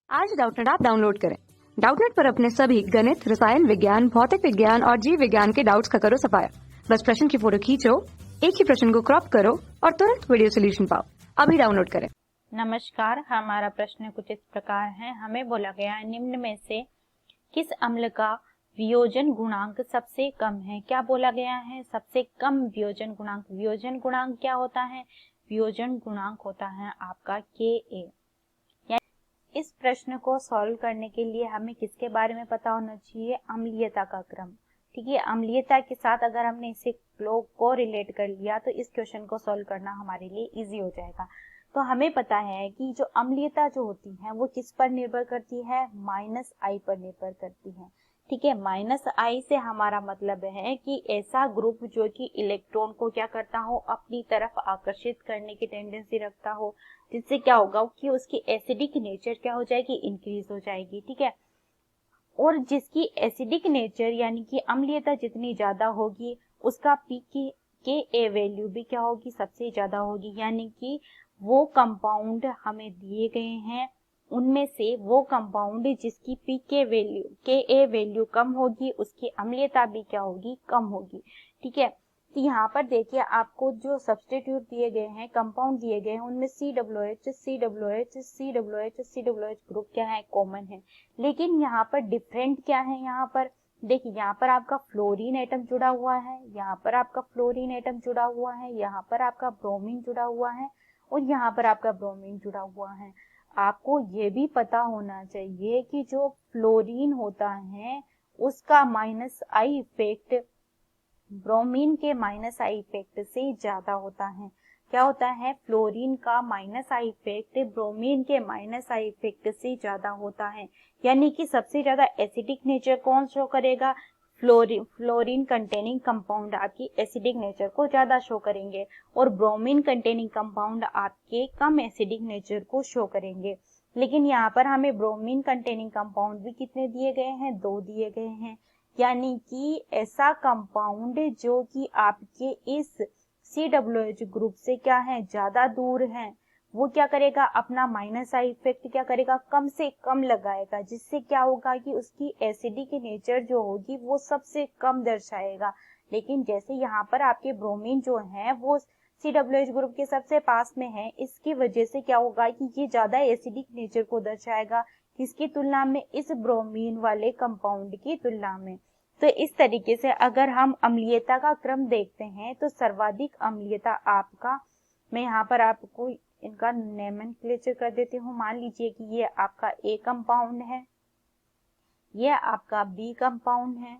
आज Doubtnut app download करें। Doubtnut पर अपने सभी गणित, रसायन विज्ञान, भौतिक विज्ञान और जीव विज्ञान के डाउट्स का करो सफाया। बस प्रश्न की फोटो खींचो, एक ही प्रश्न को क्रॉप करो और तुरंत वीडियो सोल्यूशन पाओ। अभी डाउनलोड करें। नमस्कार, हमारा प्रश्न कुछ इस प्रकार है। हमें बोला गया है निम्न में से किस अम्ल का वियोजन गुणांक सबसे कम है। क्या बोला गया है? सबसे कम वियोजन गुणांक। वियोजन गुणांक क्या होता है? वियोजन गुणांक होता है आपका Ka। इस प्रश्न को सॉल्व करने के लिए हमें किसके बारे में पता होना चाहिए? अम्लीयता का क्रम। ठीक है, अम्लीयता के साथ अगर हमने इसे को रिलेट कर लिया तो इस क्वेश्चन को सॉल्व करना हमारे लिए इजी हो जाएगा। तो हमें पता है कि जो अम्लीयता जो होती है वो किस पर निर्भर करती है? -I पर निर्भर करती है। ठीक है, -I से हमारा मतलब है कि ऐसा ग्रुप जो कि इलेक्ट्रॉन को क्या करता हो, अपनी तरफ आकर्षित करने की टेंडेंसी रखता हो, जिससे क्या होगा कि उसकी एसिडिक नेचर क्या हो जाएगी? इंक्रीज हो जाएगी। ठीक है, और जिसकी एसिडिक नेचर यानी कि अम्लीयता जितनी ज्यादा होगी उसका पी के ए वैल्यू भी क्या होगी? सबसे ज्यादा होगी। यानी कि वो कंपाउंड हमें दिए गए हैं उनमें से वो कंपाउंड जिसकी पी के ए वैल्यू कम होगी उसकी अम्लीयता भी क्या होगी? कम होगी। ठीक है, तो यहाँ पर देखिए आपको जो सब्स्टिट्यूट दिए गए हैं, कंपाउंड दिए गए हैं, उनमें COOH ग्रुप क्या है? कॉमन है। लेकिन यहाँ पर डिफरेंट क्या है? यहाँ पर देखिए, यहाँ पर आपका फ्लोरीन एटम जुड़ा हुआ है, यहाँ पर आपका फ्लोरीन एटम जुड़ा हुआ है, यहाँ पर आपका ब्रोमीन जुड़ा हुआ है और यहाँ पर आपका ब्रोमीन जुड़ा हुआ है। आपको ये भी पता होना चाहिए कि जो फ्लोरीन होता है उसका -I इफेक्ट ब्रोमीन के -I इफेक्ट से ज्यादा होता है। क्या होता है? फ्लोरीन का -I इफेक्ट ब्रोमीन के -I इफेक्ट से ज्यादा होता है। यानी कि सबसे ज्यादा एसिडिक नेचर कौन शो करेगा? फ्लोरीन कंटेनिंग कंपाउंड आपकी एसिडिक नेचर को ज्यादा शो करेंगे और ब्रोमीन कंटेनिंग कंपाउंड आपके कम एसिडिक नेचर को शो करेंगे। लेकिन यहाँ पर हमें ब्रोमीन कंटेनिंग कंपाउंड भी कितने दिए गए हैं? 2 दिए गए हैं। यानी कि ऐसा कंपाउंड जो कि आपके इस COOH ग्रुप से क्या है? ज्यादा दूर है, वो क्या करेगा? अपना -I इफेक्ट क्या करेगा? कम से कम लगाएगा, जिससे क्या होगा कि उसकी एसिडिक नेचर जो होगी वो सबसे कम दर्शाएगा। लेकिन जैसे यहाँ पर आपके ब्रोमीन जो है वो COOH ग्रुप के सबसे पास में है, इसकी वजह से क्या होगा कि ये ज्यादा एसिडिक नेचर को दर्शाएगा। किसकी तुलना में? इस ब्रोमीन वाले कंपाउंड की तुलना में। तो इस तरीके से अगर हम अम्लीयता का क्रम देखते हैं तो सर्वाधिक अम्लीयता आपका, मैं यहाँ पर आपको इनका नोमेनक्लेचर कर देती हूँ। मान लीजिए कि ये आपका A कंपाउंड है, ये आपका B कंपाउंड है,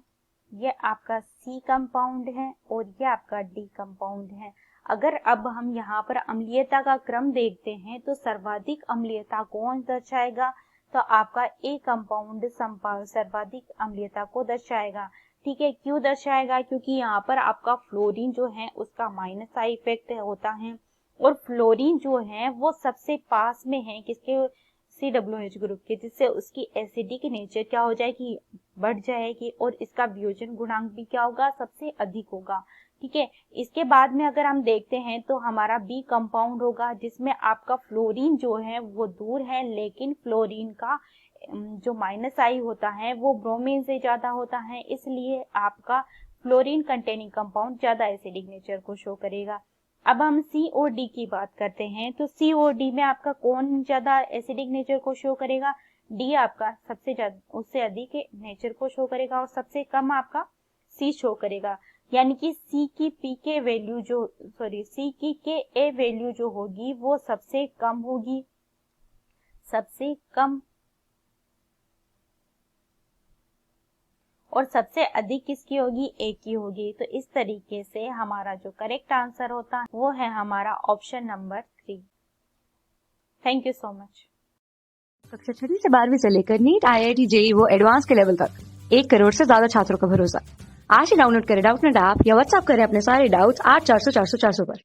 ये आपका C कंपाउंड है और ये आपका D कंपाउंड है। अगर अब हम यहाँ पर अम्लीयता का क्रम देखते हैं तो सर्वाधिक अम्लीयता कौन दर्शाएगा? तो आपका A कंपाउंड सर्वाधिक अम्लीयता को दर्शाएगा। ठीक है, क्यों दर्शाएगा? क्योंकि यहाँ पर आपका फ्लोरीन जो है उसका -I इफेक्ट होता है और फ्लोरीन जो है वो सबसे पास में है किसके? COOH ग्रुप के, जिससे उसकी एसिडिक नेचर क्या हो जाएगी? बढ़ जाएगी और इसका वियोजन गुणांक भी क्या होगा? सबसे अधिक होगा। ठीक है, इसके बाद में अगर हम देखते हैं तो हमारा B कंपाउंड होगा जिसमें आपका फ्लोरीन जो है वो दूर है, लेकिन फ्लोरीन का जो -I होता है वो ब्रोमीन से ज्यादा होता है, इसलिए आपका फ्लोरीन कंटेनिंग कंपाउंड ज्यादा एसिडिक नेचर को शो करेगा। अब हम C और D की बात करते हैं तो C और D में आपका कौन ज्यादा एसिडिक नेचर को शो करेगा? D आपका सबसे ज्यादा, उससे अधिक नेचर को शो करेगा और सबसे कम आपका C शो करेगा। यानी कि C की के ए वैल्यू जो होगी वो सबसे कम होगी, सबसे कम, और सबसे अधिक किसकी होगी? A की होगी। तो इस तरीके से हमारा जो करेक्ट आंसर होता है वो है हमारा option number 3। Thank you so much. कक्षा 6 से 12वीं से लेकर नीट, IIT, JEE वो एडवांस के लेवल तक 1 करोड़ से ज्यादा छात्रों का भरोसा। आज ही डाउनलोड करें डाउटनेट ऐप या व्हाट्सएप करें अपने सारे डाउट्स 8400 400 400 पर।